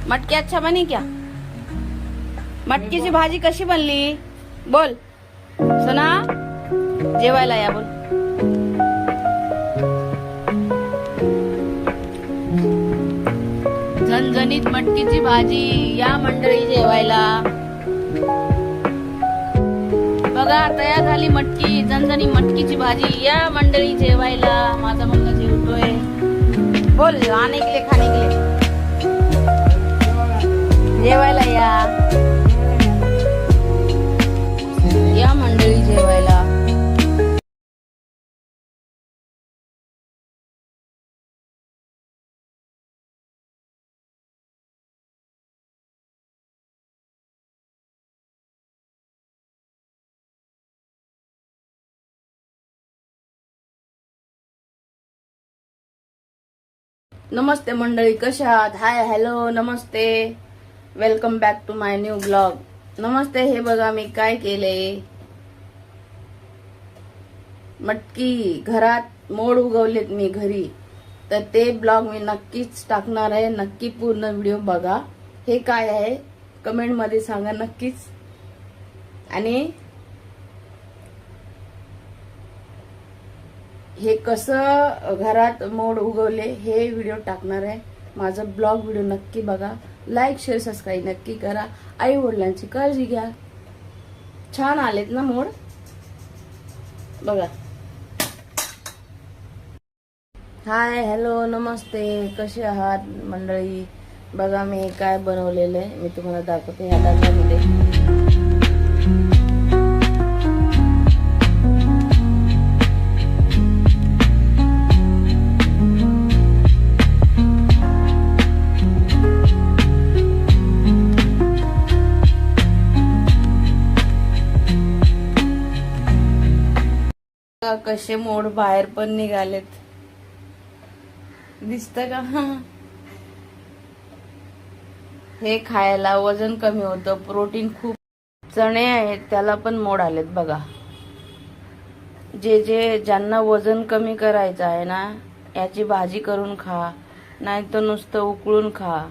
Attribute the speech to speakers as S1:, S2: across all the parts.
S1: मटकी अच्छा बनी क्या? मटकीची भाजी कशी बनली बोल सोना. जेवायला या बोल. झणझणीत मटकीची भाजी या मंडळी जेवायला. बघा तयार झाली मटकी, झणझणी मटकीची भाजी या मंडळी जेवायला. माझा मुलगा जेवतोय. बोल आने के लिए खाने के लिए जेवायला या मंडळी जेवायला. नमस्ते मंडळी, कशा आहात? हाय हॅलो नमस्ते, welcome back to my new blog. नमस्ते. हे बघा मी काय केले. मटकी घरात मोड उगवलेत मी घरी, तर ते ब्लॉग मी नक्कीच टाकणार आहे. नक्की पूर्ण व्हिडिओ बघा. हे काय आहे कमेंट मध्ये सांगा नक्कीच. आणि हे कसं घरात मोड उगवले हे व्हिडिओ टाकणार आहे. माझा ब्लॉग व्हिडिओ नक्की बघा. लाईक शेअर सबस्क्राईब नक्की करा. आई वडिलांची काळजी घ्या. छान आलेत ना मोड बघा. हाय हॅलो नमस्ते, कसे आहात मंडळी? बघा मी काय बनवलेलं आहे मी तुम्हाला दाखवते. ह्या डब्यामध्ये कसे मोड बाहेर पण निघालेत, दिसत का? हे खायला वजन कमी होतं, प्रोटीन खूप. चणे आहेत त्याला पण मोड आलेत बघा. ज्यांना वजन कमी करायचं आहे ना, याची भाजी करून खा, नाही तर नुसतं उकळून खा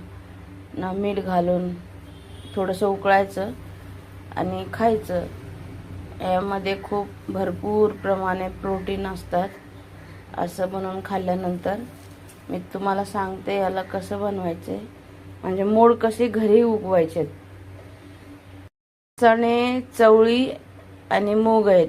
S1: ना, मीठ घालून थोडंसं उकळायचं आणि खायचं. यामध्ये खूप भरपूर प्रमाणे प्रोटीन असतात. असं बनवून खाल्ल्यानंतर मी तुम्हाला सांगते याला कसं बनवायचे, म्हणजे मोड कसे घरी उगवायचे. चणे, चवळी आणि मूग आहेत.